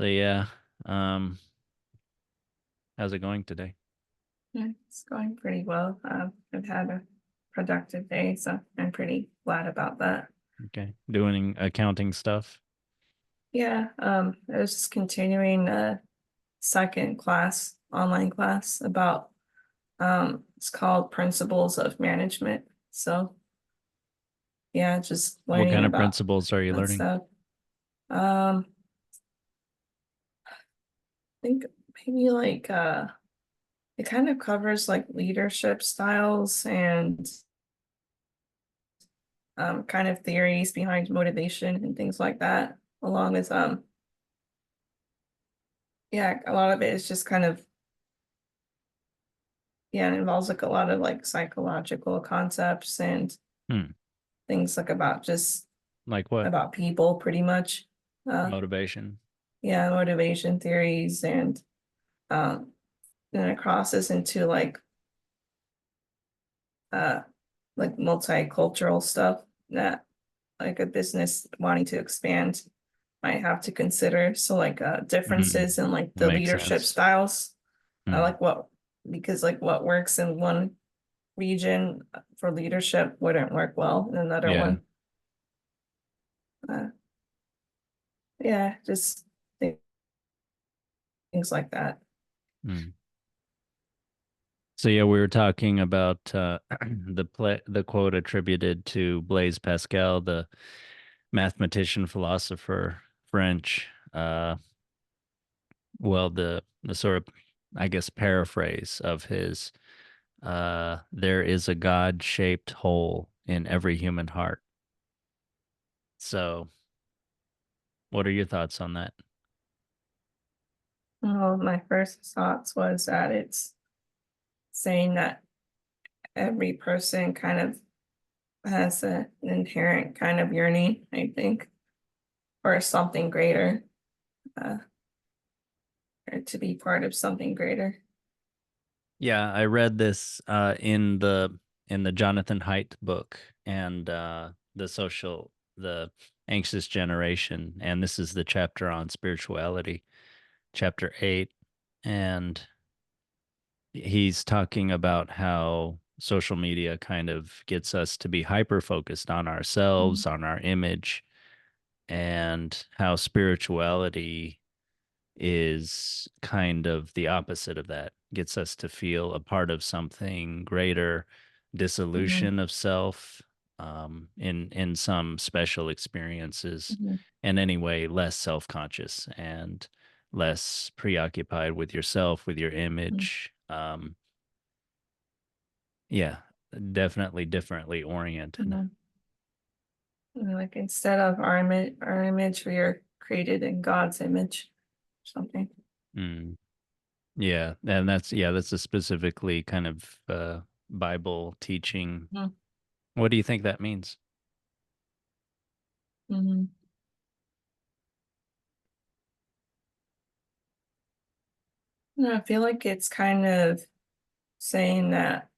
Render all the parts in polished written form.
So yeah, um, how's it going today? Yeah, it's going pretty well. I've had a productive day, so I'm pretty glad about that. Okay, doing accounting stuff. Yeah, I was just continuing a second class, online class about it's called Principles of Management. So yeah, just What learning kind of about principles are you that learning? stuff. I think maybe like it kind of covers like leadership styles and kind of theories behind motivation and things like that, along with yeah, a lot of it is just kind of yeah, it involves like a lot of like psychological concepts and Hmm. things like about just Like what? about people pretty much. Uh Motivation. yeah, motivation theories and um then it crosses into uh like multicultural stuff that like a business wanting to expand might have to consider. So like Mm, differences in like the makes leadership sense. styles. I Hmm. like what because like what works in one region for leadership wouldn't work well in another Yeah. one. Uh, yeah, just things like that. Hmm. So yeah, we were talking about the quote attributed to Blaise Pascal, the mathematician, philosopher, French. Well, the sort of, I guess, paraphrase of his there is a God-shaped hole in every human heart. So, what are your thoughts on that? Well, my first thoughts was that it's saying that every person kind of has an inherent kind of yearning, I think, for something greater, uh, or to be part of something greater. Yeah, I read this in the Jonathan Haidt book and the anxious generation, and this is the chapter on spirituality, chapter 8, and he's talking about how social media kind of gets us to be hyper focused on Mhm, ourselves, on our image, and how spirituality is kind of the opposite of that, gets us to feel a part of something greater, mhm, dissolution of self, in some special experiences, mhm, and anyway, less self-conscious and less preoccupied with yourself, with your mhm, image. Yeah, definitely differently oriented. mhm. And, like instead of our image, we are created in God's image, or something. Mm. Yeah, and that's a specifically kind of Bible teaching. Mhm, What do you think that means? mhm. No, I feel like it's kind of saying that,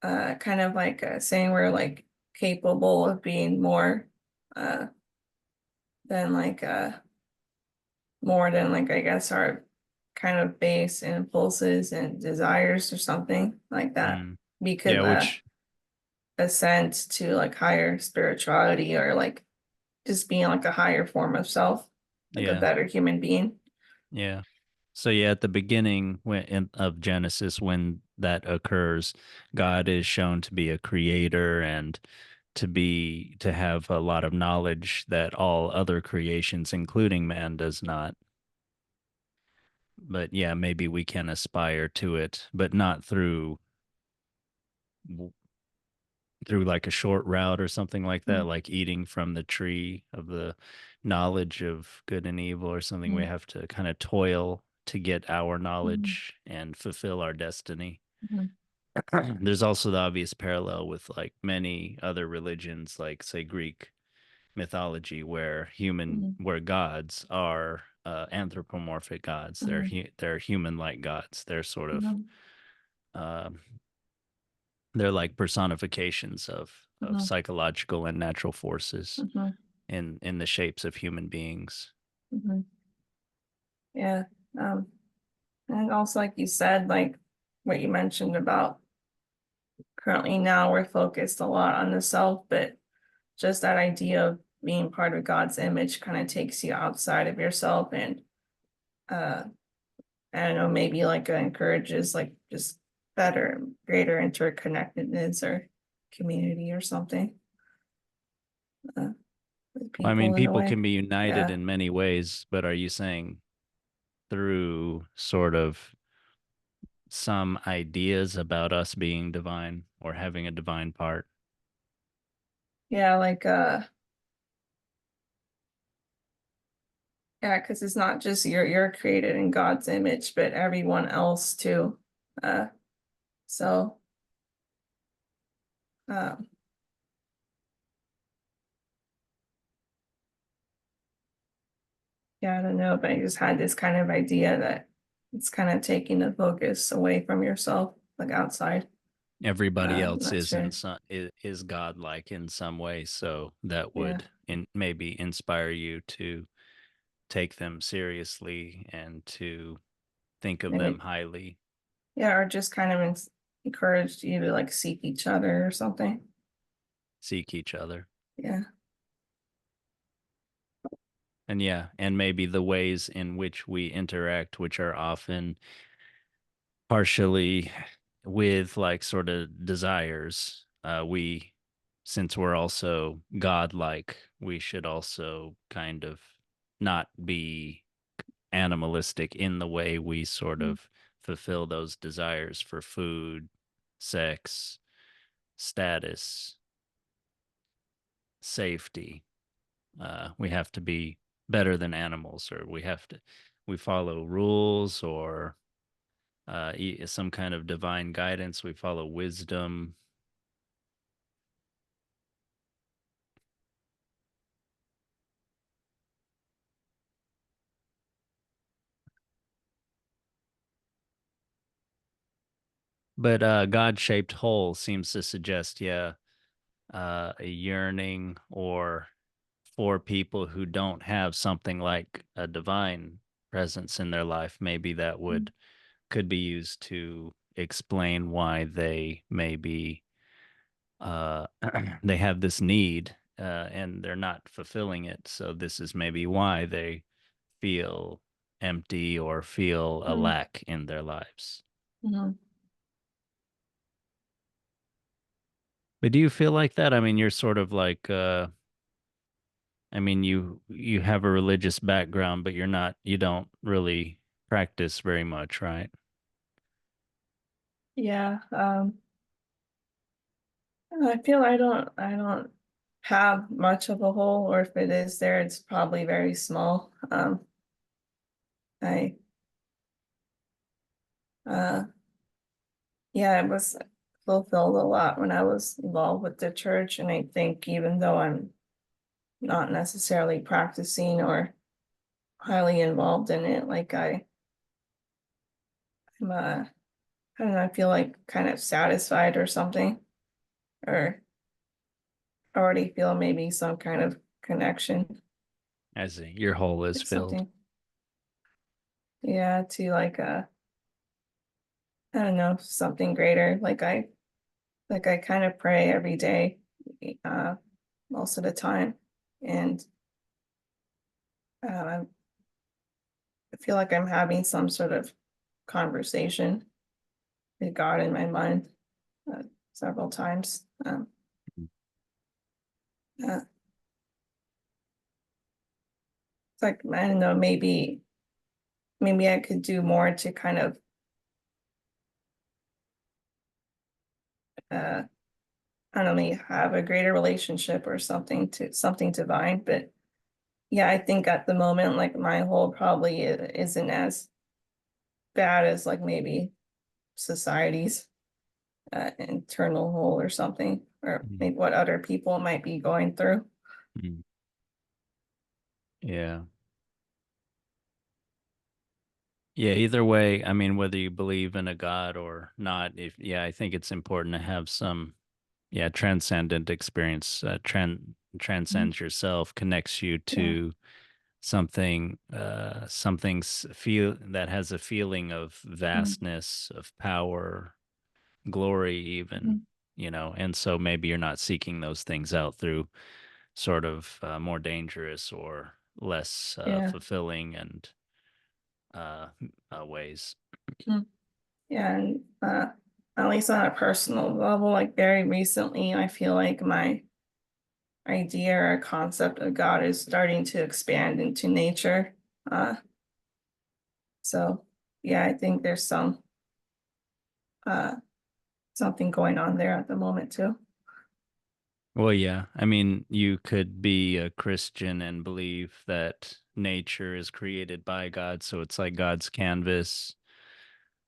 kind of like saying we're like capable of being uh, than more than like I guess our kind of base impulses and desires or something like that. Mm. We Yeah, could which ascend to like higher spirituality or like just being like a higher form of self, like a yeah, better human being. yeah. So yeah, at the beginning of Genesis, when that occurs, God is shown to be a creator and to have a lot of knowledge that all other creations, including man, does not. But yeah, maybe we can aspire to it, but not through like a short route or something like that, like eating from the tree of the knowledge of good and evil or something. We Mhm, have to kind of toil to get our mhm, knowledge and fulfill our destiny. mhm, There's also the obvious parallel with like many other religions, like say Greek mythology, mhm, where gods are anthropomorphic gods. mhm, They're human like gods. They're sort of mhm, um, they're like personifications of mhm, psychological and natural forces. mhm, in the shapes of human beings. Mhm. Yeah. Um, and also, like you said, like what you mentioned about currently now we're focused a lot on the self, but just that idea of being part of God's image kind of takes you outside of yourself and uh I don't know, maybe like encourages like just better, greater interconnectedness or community or something uh, with I mean, people in a people way. can be united Yeah. in many ways, but are you saying through sort of some ideas about us being divine or having a divine part? Yeah, like yeah, because it's not just you're created in God's image, but everyone else too. Uh so um yeah, I don't know, but I just had this kind of idea that it's kind of taking the focus away from yourself, like outside. Everybody I'm else not is in sure. some is godlike in some way, so that Yeah. would maybe inspire you to take them seriously and to think of them Maybe highly, yeah, or just kind of encouraged you to like seek each other or something. seek each other. Yeah. And yeah, and maybe the ways in which we interact, which are often partially with like sort of desires, we, since we're also godlike, we should also kind of not be animalistic in the way we sort Mm, of fulfill those desires for food, sex, status, safety. We have to be better than animals, or we follow rules, or some kind of divine guidance. We follow wisdom. But God shaped whole seems to suggest, yeah, a yearning or for people who don't have something like a divine presence in their life, maybe that mm, would could be used to explain why they maybe they have this need and they're not fulfilling it. So this is maybe why they feel empty or feel a mm, lack in their lives. mhm. But do you feel like that? I mean, you're sort of like I mean, you have a religious background, but you don't really practice very much, right? Yeah. I feel I don't have much of a hole, or if it is there, it's probably very small. I uh yeah, it was fulfilled a lot when I was involved with the church, and I think even though I'm not necessarily practicing or highly involved in it, like I'm I don't know, I feel like kind of satisfied or something, or already feel maybe some kind of connection As your hole is or filled. something. Yeah, to like I don't know, something greater. Like I kind of pray every day, uh, most of the time, and I feel like I'm having some sort of conversation with God in my mind uh, several times. Uh, it's like I don't know, maybe I could do more to kind of uh, I don't know, have a greater relationship or something divine. But yeah, I think at the moment, like my whole probably isn't as bad as like maybe society's internal hole or something, or Mm. maybe what other people might be going through. Mm. Yeah. Yeah, either way, I mean, whether you believe in a God or not, I think it's important to have some, yeah, transcendent experience, mm, transcends yourself, connects you yeah, to something's feel that has a feeling of mm, vastness, of power, glory even, mm, and so maybe you're not seeking those things out through sort of more dangerous or less yeah, fulfilling and uh, ways. mm, yeah, and at least on a personal level, like very recently, I feel like my idea or concept of God is starting to expand into nature. Uh, so yeah, I think there's uh something going on there at the moment too. Well, yeah. I mean, you could be a Christian and believe that nature is created by God, so it's like God's canvas,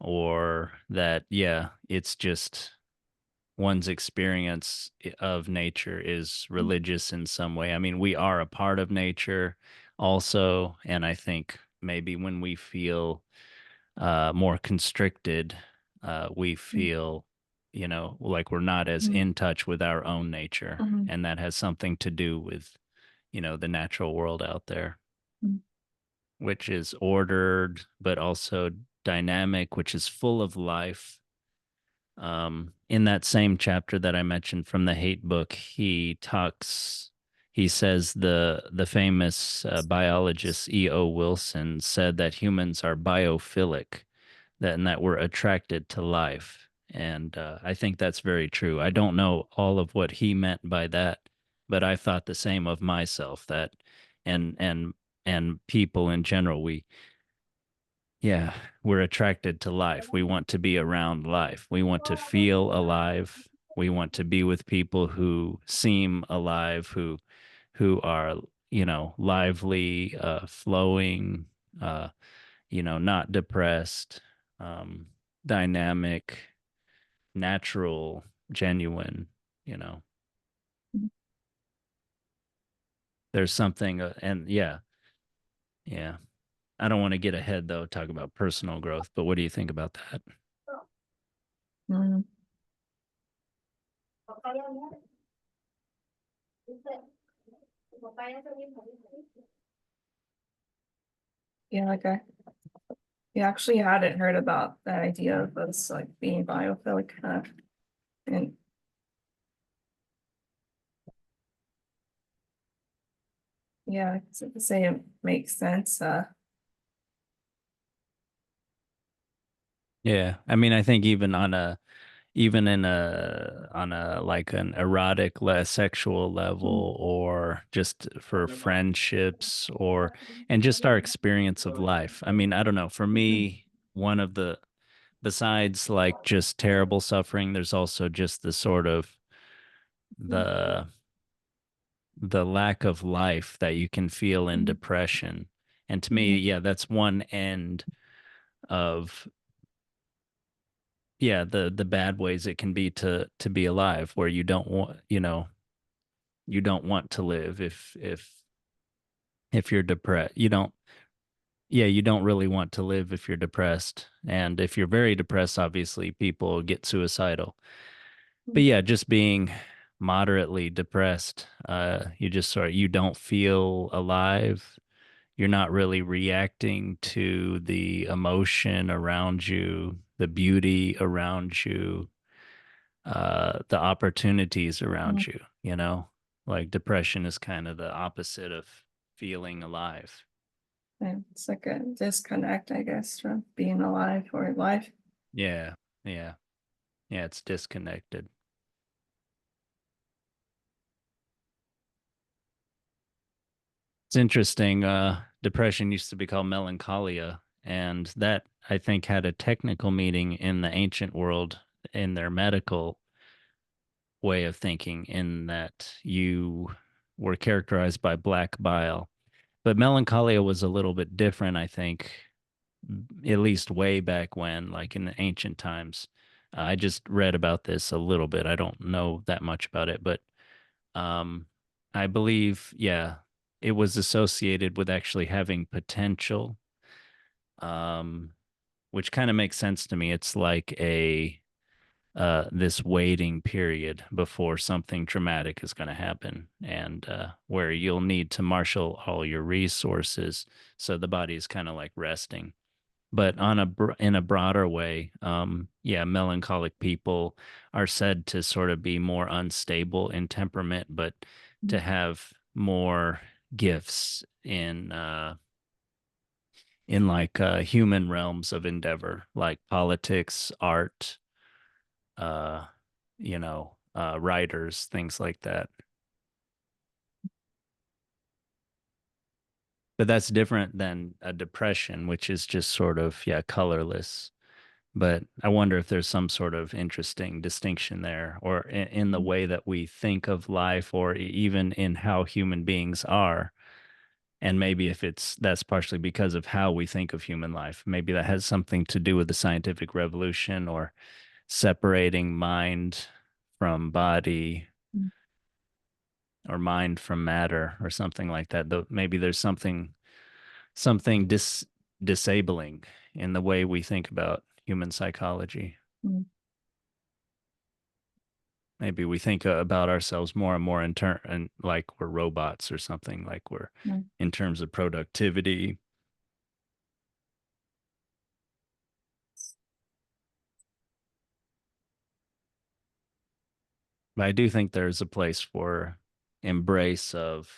or that, yeah, it's just one's experience of nature is Mm, religious in some way. I mean, we are a part of nature also, and I think maybe when we feel more constricted, we mm, feel, like we're not as mm, in touch with our own nature. mhm, And that has something to do with, the natural world out there, mm, which is ordered, but also dynamic, which is full of life. In that same chapter that I mentioned from the hate book, he says the famous biologist E.O. Wilson said that humans are biophilic, that we're attracted to life. And I think that's very true. I don't know all of what he meant by that, but I thought the same of myself, that and and and people in general, yeah, we're attracted to life. We want to be around life. We want to feel alive. We want to be with people who seem alive, who are, lively, flowing, not depressed, um, dynamic, natural, genuine, you know. mm. There's something, and yeah, yeah. I don't want to get ahead though, talk about personal growth, but what do you think about that? Mm. Yeah, like I you actually hadn't heard about that idea of us like being biophilic, and yeah, so to say it makes sense. Yeah. I mean, I think even in a on a like an erotic less sexual Mm, level, or just for friendships, or and just our experience of life. I mean, I don't know, for mhm, me, one of the besides like just terrible suffering, there's also just the sort of mm, the the lack of life that you can feel in mm, depression. And to me, mhm, yeah, that's one end of, yeah, the bad ways it can be to be alive, where you don't want to live if you're depressed. You don't, yeah, you don't really want to live if you're depressed. And if you're very depressed, obviously people get suicidal. But mm, yeah, just being moderately depressed, you don't feel alive. You're not really reacting to the emotion around you, the beauty around you, the opportunities mm. around you, like depression is kind of the opposite of feeling alive. Yeah, it's like a disconnect, I guess, from being alive or life. Yeah, yeah, yeah, it's disconnected. It's interesting. Depression used to be called melancholia, and that I think had a technical meaning in the ancient world, in their medical way of thinking, in that you were characterized by black bile. But melancholia was a little bit different, I think, at least way back when, like in the ancient times. I just read about this a little bit. I don't know that much about it, but um, I believe, yeah, it was associated with actually having potential, um, which kind of makes sense to me. It's like this waiting period before something dramatic is going to happen, and where you'll need to marshal all your resources. So the body is kind of like resting. But in a broader way, yeah, melancholic people are said to sort of be more unstable in temperament, but to have more gifts in like human realms of endeavor, like politics, art, uh, writers, things like that. But that's different than a depression, which is just sort of, yeah, colorless. But I wonder if there's some sort of interesting distinction there, or in the way that we think of life, or even in how human beings are. And maybe if that's partially because of how we think of human life. Maybe that has something to do with the scientific revolution, or separating mind from body, or mind from matter, or something like that. Though maybe there's something disabling in the way we think about human psychology. Mm. Maybe we think about ourselves more and more and like we're robots or something, like we're Mm. in terms of productivity. But I do think there's a place for embrace of,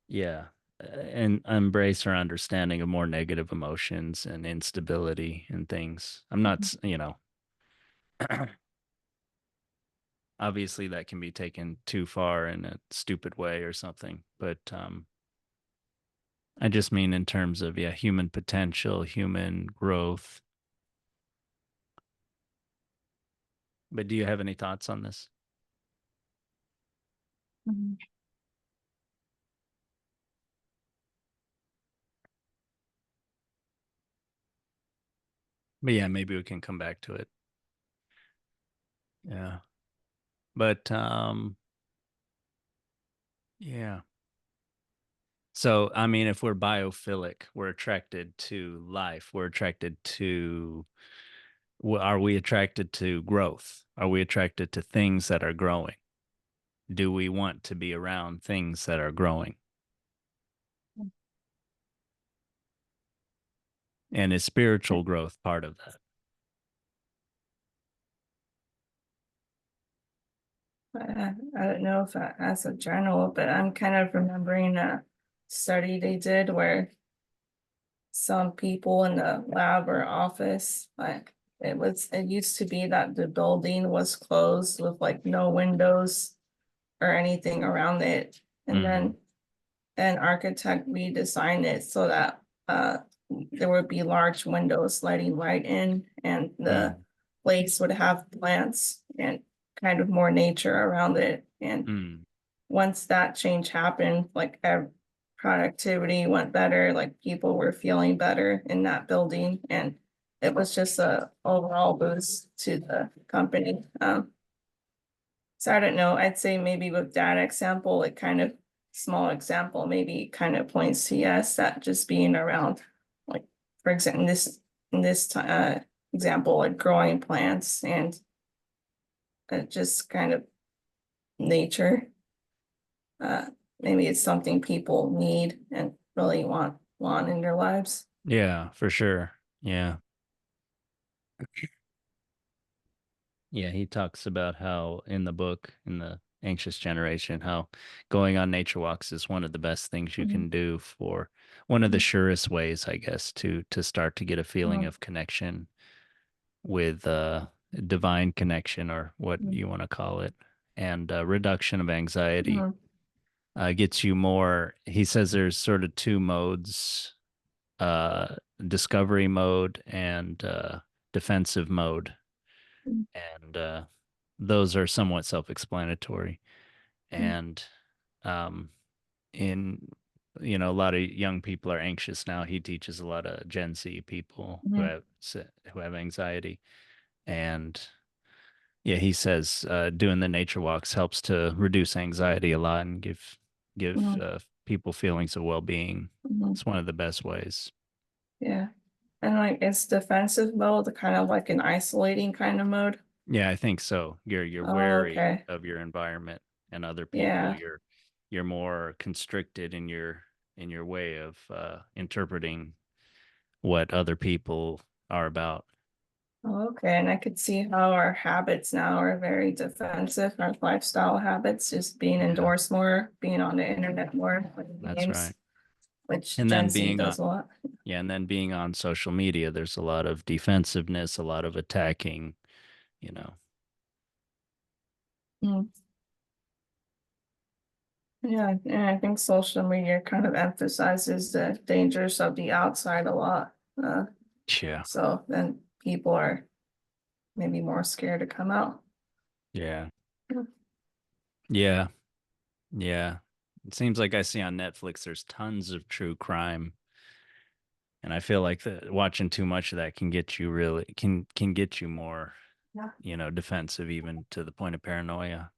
yeah, and embrace or understanding of more negative emotions and instability and things. I'm not, obviously that can be taken too far in a stupid way or something, but I just mean in terms of, yeah, human potential, human growth. But do you have any thoughts on this? Mhm. But yeah, maybe we can come back to it. Yeah. But yeah. So, I mean, if we're biophilic, we're attracted to life. We're attracted to, are we attracted to growth? Are we attracted to things that are growing? Do we want to be around things that are growing? And is spiritual growth part of that? I don't know if as a general, but I'm kind of remembering a study they did where some people in the lab or office, like it used to be that the building was closed with like no windows or anything around it. And Mm, then an architect redesigned it so that there would be large windows letting light in, and the mm, place would have plants and kind of more nature around it. And mm, once that change happened, like productivity went better, like people were feeling better in that building, and it was just a overall boost to the company. So I don't know, I'd say maybe with that example, it kind of small example, maybe kind of points to yes, that just being around, like, for example, in this example, like growing plants and just kind of nature. Uh, maybe it's something people need and really want in their lives. yeah, for sure. Yeah. Yeah, he talks about how in the book, in the Anxious Generation, how going on nature walks is one of the best things you Mhm. can do, for one of the Mhm. surest ways, I guess, to start to get a feeling Mhm. of connection with divine connection, or what Mhm. you want to call it, and reduction of anxiety. Mhm. Gets you more. He says there's sort of two modes, uh, discovery mode and defensive mode, and those are somewhat self-explanatory. Mhm. And um, in a lot of young people are anxious now. He teaches a lot of Gen Z people who Mhm. have anxiety, and yeah, he says doing the nature walks helps to reduce anxiety a lot and give Mhm. people feelings of well-being. Mhm. It's one of the best ways. Yeah. And like it's defensive mode, kind of like an isolating kind of mode. Yeah, I think so. You're Oh, wary okay. of your environment and other people. Yeah. You're more constricted in your way of interpreting what other people are about. Oh, okay. And I could see how our habits now are very defensive, our lifestyle habits, just being Yeah, indoors more, being on the internet more, playing that's games, right. which And Gen then Z being on does a lot. yeah, and then being on social media, there's a lot of defensiveness, a lot of attacking, you know. Mm. Yeah, and I think social media kind of emphasizes the dangers of the outside a lot. Yeah. So then people are maybe more scared to come out. Yeah. Yeah. Yeah. Yeah. It seems like I see on Netflix there's tons of true crime, and I feel like watching too much of that can get you really can get you more, Yeah. defensive, even to the point of paranoia.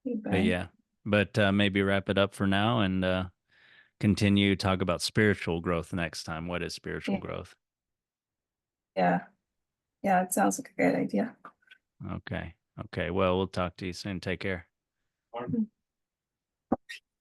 But Feedback. yeah, but maybe wrap it up for now and continue talk about spiritual growth next time. What is spiritual Yeah. growth? Yeah. Yeah. It sounds like a good idea. Okay. Okay. Well, we'll talk to you soon. Take care.